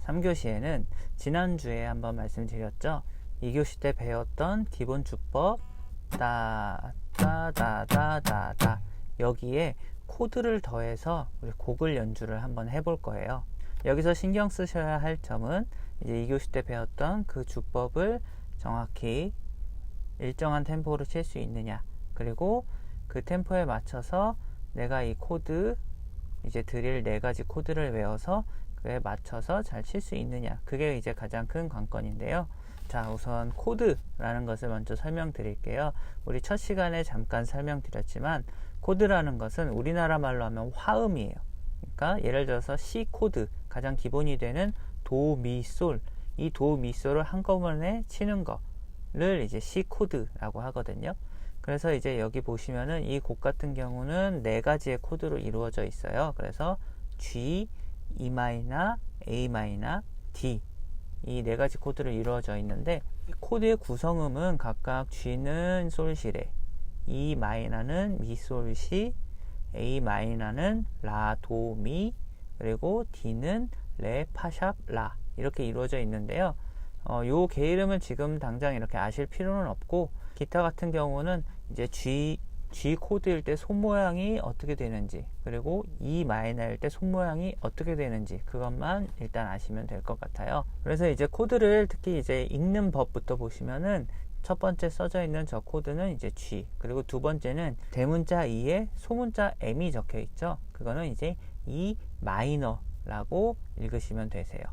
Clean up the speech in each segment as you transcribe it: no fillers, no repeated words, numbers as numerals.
3교시에는 지난주에 한번 말씀드렸죠. 2교시 때 배웠던 기본 주법 따따다다다다 여기에 코드를 더해서 우리 곡을 연주를 한번 해볼 거예요. 여기서 신경 쓰셔야 할 점은 이제 2교시 때 배웠던 그 주법을 정확히 일정한 템포로 칠 수 있느냐, 그리고 그 템포에 맞춰서 내가 이 코드 이제 드릴 4가지 코드를 외워서 그에 맞춰서 잘 칠 수 있느냐, 그게 이제 가장 큰 관건인데요. 자, 우선 코드라는 것을 먼저 설명드릴게요. 우리 첫 시간에 잠깐 설명드렸지만 코드라는 것은 우리나라 말로 하면 화음이에요. 그러니까 예를 들어서 C 코드, 가장 기본이 되는 도, 미, 솔, 이 도, 미, 솔을 한꺼번에 치는 거를 이제 C 코드라고 하거든요. 그래서 이제 여기 보시면은 이 곡 같은 경우는 4가지의 코드로 이루어져 있어요. 그래서 G, E 마이너, A 마이너, D, 이 4가지 코드로 이루어져 있는데, 이 코드의 구성음은 각각 G는 솔시레, E 마이너는 미, 솔, 시, A 마이너는 라, 도, 미, 그리고 D는 레, 파, 샵, 라, 이렇게 이루어져 있는데요. 요 개 이름을 지금 당장 이렇게 아실 필요는 없고, 기타 같은 경우는 이제 G 코드일 때 손 모양이 어떻게 되는지, 그리고 E 마이너일 때 손 모양이 어떻게 되는지, 그것만 일단 아시면 될 것 같아요. 그래서 이제 코드를 특히 이제 읽는 법부터 보시면은 첫 번째 써져 있는 저 코드는 이제 G, 그리고 두 번째는 대문자 E에 소문자 M이 적혀 있죠. 그거는 이제 E 마이너라고 읽으시면 되세요.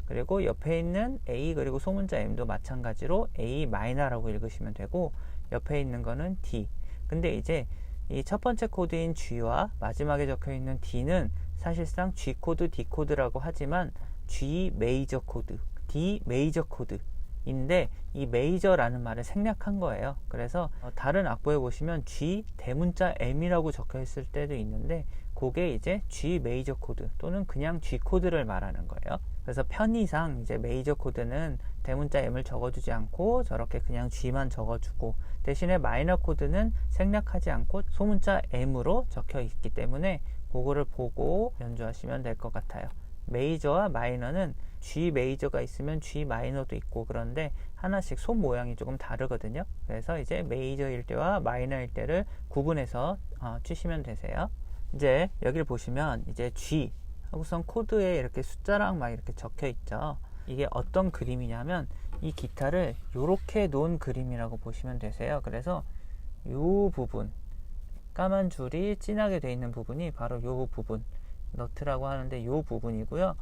그리고 옆에 있는 A 그리고 소문자 M도 마찬가지로 A 마이너라고 읽으시면 되고, 옆에 있는 거는 D. 근데 이제 이 첫 번째 코드인 G와 마지막에 적혀 있는 D는 사실상 G 코드, D 코드라고 하지만 G 메이저 코드, D 메이저 코드인데, 이 메이저라는 말을 생략한 거예요. 그래서 다른 악보에 보시면 G 대문자 M이라고 적혀 있을 때도 있는데, 그게 이제 G 메이저 코드 또는 그냥 G 코드를 말하는 거예요. 그래서 편의상 이제 메이저 코드는 대문자 M을 적어주지 않고 저렇게 그냥 G만 적어주고, 대신에 마이너 코드는 생략하지 않고 소문자 M으로 적혀 있기 때문에 그거를 보고 연주하시면 될 것 같아요. 메이저와 마이너는 G 메이저가 있으면 G 마이너도 있고, 그런데 하나씩 손 모양이 조금 다르거든요. 그래서 이제 메이저일 때와 마이너일 때를 구분해서 치시면 되세요. 이제 여기를 보시면 이제 G 우선 코드에 이렇게 숫자랑 막 이렇게 적혀 있죠. 이게 어떤 그림이냐면 이 기타를 이렇게 놓은 그림이라고 보시면 되세요. 그래서 이 부분, 까만 줄이 진하게 되어 있는 부분이 바로 이 부분, 너트라고 하는데 이 부분이고요.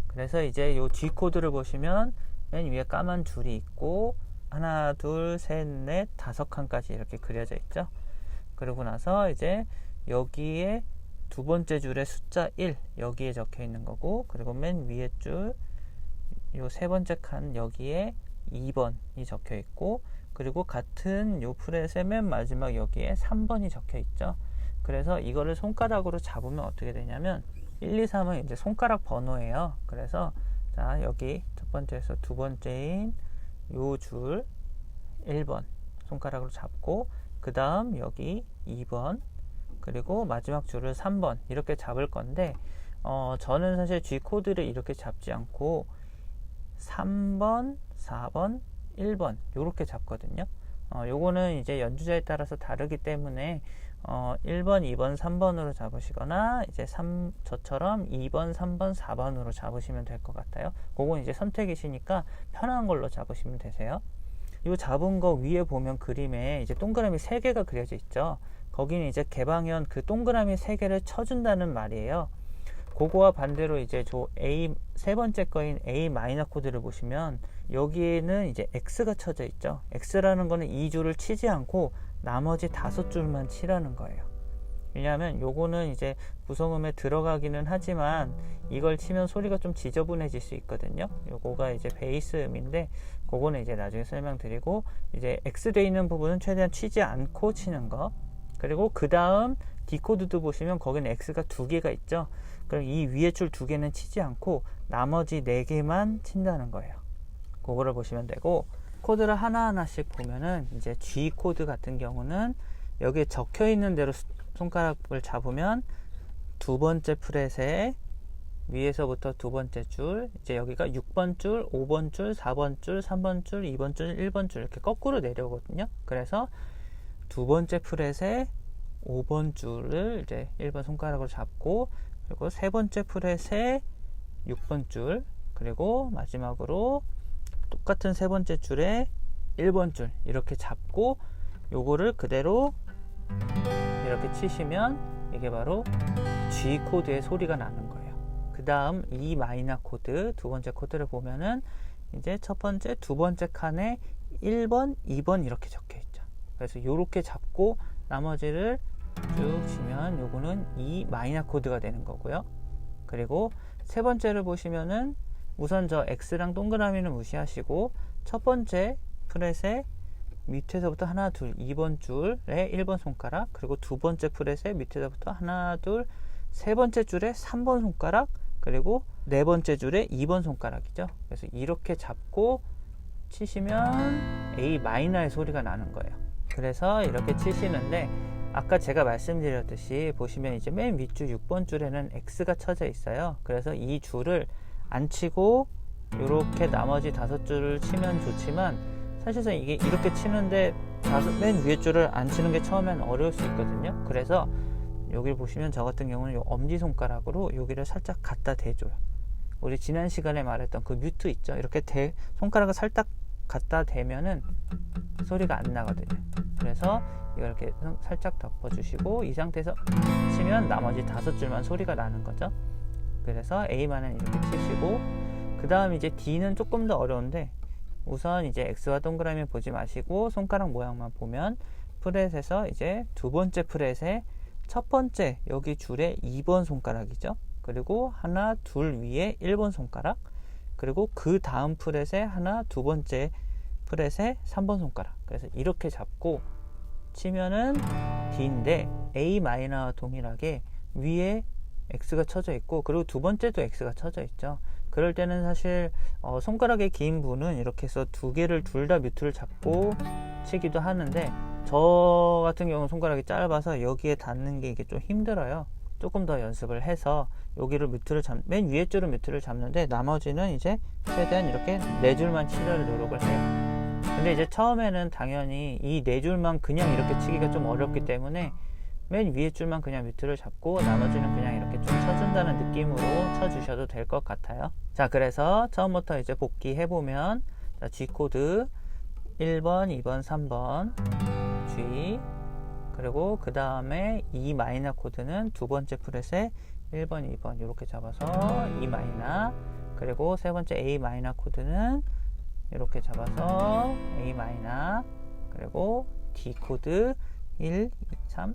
그래서 이제 이 G 코드를 보시면 맨 위에 까만 줄이 있고, 하나, 둘, 셋, 넷, 5칸까지 이렇게 그려져 있죠. 그러고 나서 이제 여기에 두 번째 줄에 숫자 1 여기에 적혀 있는 거고, 그리고 맨 위에 줄 요 세 번째 칸 여기에 2번이 적혀 있고, 그리고 같은 요 프렛의 맨 마지막 여기에 3번이 적혀 있죠. 그래서 이거를 손가락으로 잡으면 어떻게 되냐면 1, 2, 3은 이제 손가락 번호예요. 그래서 자, 여기 첫 번째에서 두 번째인 요 줄 1번 손가락으로 잡고, 그 다음 여기 2번, 그리고 마지막 줄을 3번 이렇게 잡을 건데, 저는 사실 G 코드를 이렇게 잡지 않고 3번, 4번, 1번 이렇게 잡거든요. 요거는 이제 연주자에 따라서 다르기 때문에 1번, 2번, 3번으로 잡으시거나 이제 저처럼 2번, 3번, 4번으로 잡으시면 될 것 같아요. 그건 이제 선택이시니까 편한 걸로 잡으시면 되세요. 이 잡은 거 위에 보면 그림에 이제 동그라미 3개가 그려져 있죠. 거기는 이제 개방현 그 동그라미 3개를 쳐준다는 말이에요. 그거와 반대로 이제 저 A 세 번째 거인 A 마이너 코드를 보시면 여기에는 이제 X가 쳐져 있죠. X라는 거는 이 줄을 치지 않고 나머지 5줄만 치라는 거예요. 왜냐하면 요거는 이제 구성음에 들어가기는 하지만 이걸 치면 소리가 좀 지저분해질 수 있거든요. 요거가 이제 베이스 음인데, 그거는 이제 나중에 설명드리고, 이제 X 돼 있는 부분은 최대한 치지 않고 치는 거. 그리고 그 다음 D 코드도 보시면 거기는 X가 2개가 있죠. 그럼 이 위에 줄 2개는 치지 않고 나머지 4개만 친다는 거예요. 그거를 보시면 되고, 코드를 하나하나씩 보면은 이제 G 코드 같은 경우는 여기에 적혀 있는 대로 손가락을 잡으면 두 번째 프렛에 위에서부터 두 번째 줄, 이제 여기가 6번 줄, 5번 줄, 4번 줄, 3번 줄, 2번 줄, 1번 줄 이렇게 거꾸로 내려오거든요. 그래서 두 번째 프렛에 5번 줄을 이제 1번 손가락으로 잡고, 그리고 세 번째 프렛에 6번 줄, 그리고 마지막으로 똑같은 세 번째 줄에 1번 줄 이렇게 잡고, 요거를 그대로 이렇게 치시면 이게 바로 G 코드의 소리가 나는 거예요. 그 다음 E 마이너 코드, 두 번째 코드를 보면은 이제 첫 번째, 두 번째 칸에 1번, 2번 이렇게 적혀 있죠. 그래서 요렇게 잡고 나머지를 쭉 치면 요거는 E 마이너 코드가 되는 거고요. 그리고 세 번째를 보시면은 우선 저 X랑 동그라미는 무시하시고 첫 번째 프렛에 밑에서부터 하나, 둘, 2번 줄에 1번 손가락, 그리고 두 번째 프렛에 밑에서부터 하나, 둘, 세 번째 줄에 3번 손가락, 그리고 네 번째 줄에 2번 손가락이죠. 그래서 이렇게 잡고 치시면 A 마이너의 소리가 나는 거예요. 그래서 이렇게 치시는데, 아까 제가 말씀드렸듯이 보시면 이제 맨 윗줄 6번 줄에는 X가 쳐져 있어요. 그래서 이 줄을 안 치고 이렇게 나머지 5줄을 치면 좋지만, 사실상 이게 이렇게 치는데 맨 위에 줄을 안 치는 게 처음엔 어려울 수 있거든요. 그래서 여기를 보시면 저 같은 경우는 요 엄지손가락으로 여기를 살짝 갖다 대줘요. 우리 지난 시간에 말했던 그 뮤트 있죠? 이렇게 손가락을 살짝 갖다 대면은 소리가 안 나거든요. 그래서 이걸 이렇게 살짝 덮어주시고 이 상태에서 치면 나머지 5줄만 소리가 나는 거죠. 그래서 A만은 이렇게 치시고, 그 다음 이제 D는 조금 더 어려운데, 우선 이제 X와 동그라미 보지 마시고 손가락 모양만 보면 프렛에서 이제 두 번째 프렛에 첫 번째 여기 줄에 2번 손가락이죠. 그리고 하나, 둘 위에 1번 손가락, 그리고 그 다음 프렛에 하나, 두 번째 프렛에 3번 손가락. 그래서 이렇게 잡고 치면은 D인데 A 마이너와 동일하게 위에 X가 쳐져 있고, 그리고 두 번째도 X가 쳐져 있죠. 그럴 때는 사실 손가락의 긴 분은 이렇게 해서 두 개를 둘 다 뮤트를 잡고 치기도 하는데, 저 같은 경우는 손가락이 짧아서 여기에 닿는 게 이게 좀 힘들어요. 조금 더 연습을 해서 여기를 맨 위에 줄은 뮤트를 잡는데 나머지는 이제 최대한 이렇게 4줄만 치려고 노력을 해요. 근데 이제 처음에는 당연히 이 4줄만 그냥 이렇게 치기가 좀 어렵기 때문에 맨 위에 줄만 그냥 뮤트를 잡고 나머지는 그냥 이렇게 좀 쳐준다는 느낌으로 쳐주셔도 될 것 같아요. 자, 그래서 처음부터 이제 복귀해보면, 자, G 코드 1번, 2번, 3번 G, 그리고 그 다음에 E 마이너 코드는 두 번째 프렛에 1번, 2번 이렇게 잡아서 E 마이너, 그리고 세 번째 A 마이너 코드는 이렇게 잡아서 A 마이너, 그리고 D 코드 1, 2, 3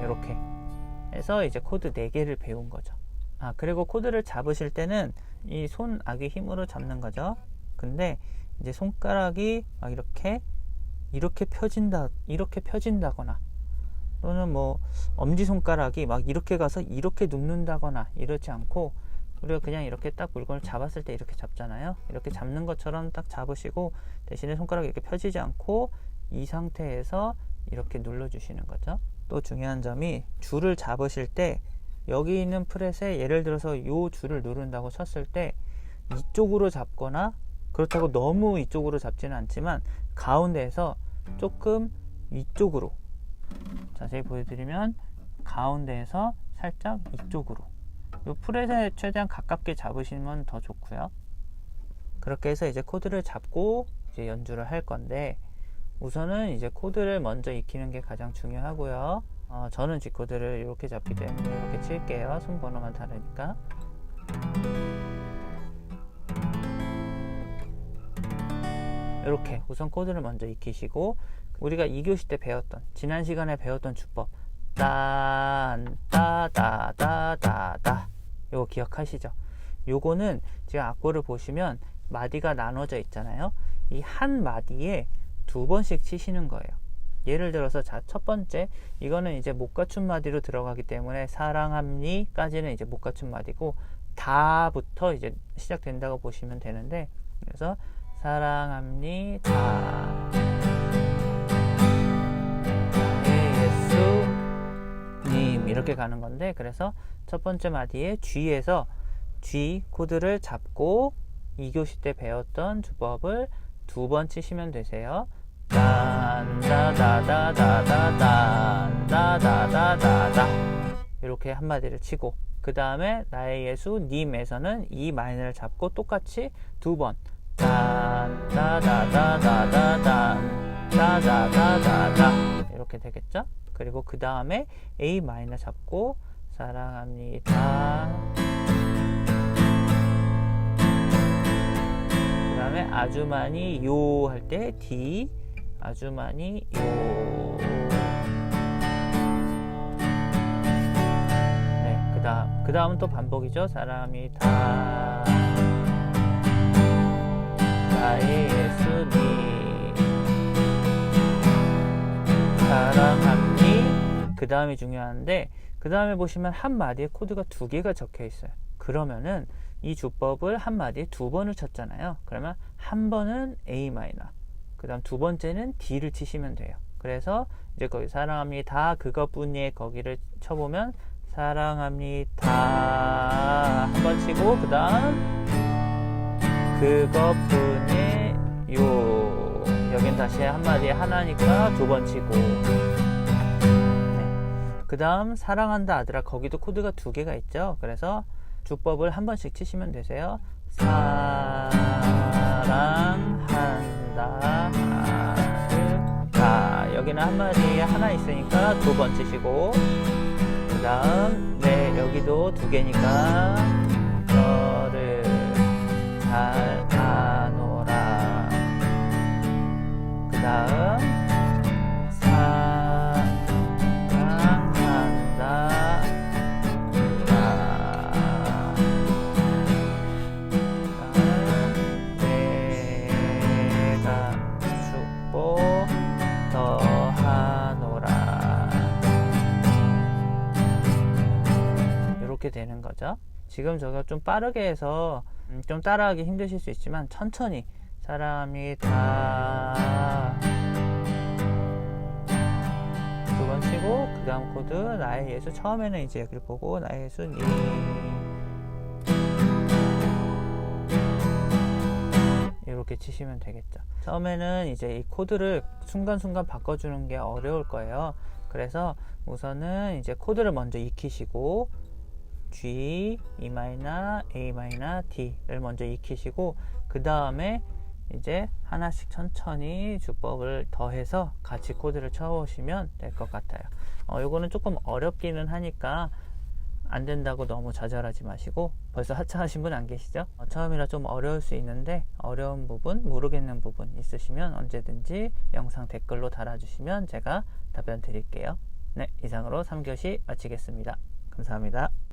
이렇게 해서 이제 코드 4개를 배운 거죠. 그리고 코드를 잡으실 때는 이 손아귀 힘으로 잡는 거죠. 근데 이제 손가락이 막 이렇게 펴진다거나, 또는 뭐 엄지손가락이 막 이렇게 가서 이렇게 눕는다거나 이렇지 않고, 우리가 그냥 이렇게 딱 물건을 잡았을 때 이렇게 잡잖아요. 이렇게 잡는 것처럼 딱 잡으시고, 대신에 손가락이 이렇게 펴지지 않고 이 상태에서 이렇게 눌러주시는 거죠. 또 중요한 점이, 줄을 잡으실 때 여기 있는 프렛에 예를 들어서 이 줄을 누른다고 쳤을 때 이쪽으로 잡거나, 그렇다고 너무 이쪽으로 잡지는 않지만 가운데에서 조금 이쪽으로, 자세히 보여드리면 가운데에서 살짝 이쪽으로, 이 프렛에 최대한 가깝게 잡으시면 더 좋고요. 그렇게 해서 이제 코드를 잡고 이제 연주를 할 건데, 우선은 이제 코드를 먼저 익히는 게 가장 중요하고요. 저는 G 코드를 이렇게 잡기 때문에 이렇게 칠게요. 손 번호만 다르니까. 이렇게 우선 코드를 먼저 익히시고, 우리가 2교시 때 배웠던, 지난 시간에 배웠던 주법 따다다다다, 요거 기억하시죠? 요거는 지금 악보를 보시면 마디가 나눠져 있잖아요. 이 한 마디에 2번씩 치시는 거예요. 예를 들어서, 자, 첫 번째, 이거는 이제 못 갖춘 마디로 들어가기 때문에 사랑합니까지는 이제 못 갖춘 마디고, 다부터 이제 시작된다고 보시면 되는데, 그래서 사랑합니다 예수님 이렇게 가는 건데, 그래서 첫 번째 마디에 G에서 G 코드를 잡고 2교시 때 배웠던 주법을 2번 치시면 되세요. 딴다다다다다단 이렇게 한마디를 치고, 그 다음에 나의 예수 님에서는 이 마이너를 잡고 똑같이 2번 딴다다다다다단 다다다다다 이렇게 되겠죠? 그리고 그 다음에 A 마이너 잡고 사랑합니다. 그 다음에 아주 많이 요 할 때 D 아주 많이 요. 네, 그 다음은 또 반복이죠. 사랑합니다. 나의 예수님 사랑합니. 그 다음이 중요한데, 그 다음에 보시면 한 마디에 코드가 2개가 적혀 있어요. 그러면은 이 주법을 한 마디에 2번을 쳤잖아요. 그러면 한 번은 A 마이너, 그 다음 2번째는 D를 치시면 돼요. 그래서 이제 거기 사랑합니다 그것뿐이에 거기를 쳐보면 사랑합니다 한 번 치고, 그 다음 그것뿐이에 요, 여긴 다시 한마디에 하나니까 2번 치고, 네. 그 다음 사랑한다 아들아, 거기도 코드가 2개가 있죠. 그래서 주법을 한 번씩 치시면 되세요. 사랑한다 아들아, 여기는 한마디에 하나 있으니까 2번 치시고, 그 다음 네, 여기도 2개니까 너를 잘 아노라. 그 다음 사랑한다 내가 축복 더하노라. 이렇게 되는 거죠. 지금 저가 좀 빠르게 해서 좀 따라하기 힘드실 수 있지만 천천히 사랑합니다 2번 치고, 그 다음 코드 나의 예수, 처음에는 이제 여기를 보고 나의 예수님 이렇게 치시면 되겠죠. 처음에는 이제 이 코드를 순간순간 바꿔주는 게 어려울 거예요. 그래서 우선은 이제 코드를 먼저 익히시고 G, E 마이너, A 마이너, D를 먼저 익히시고, 그 다음에 이제 하나씩 천천히 주법을 더해서 같이 코드를 쳐오시면 될 것 같아요. 요거는 조금 어렵기는 하니까 안 된다고 너무 좌절하지 마시고, 벌써 하차하신 분 안 계시죠? 처음이라 좀 어려울 수 있는데, 어려운 부분, 모르겠는 부분 있으시면 언제든지 영상 댓글로 달아주시면 제가 답변 드릴게요. 네, 이상으로 3교시 마치겠습니다. 감사합니다.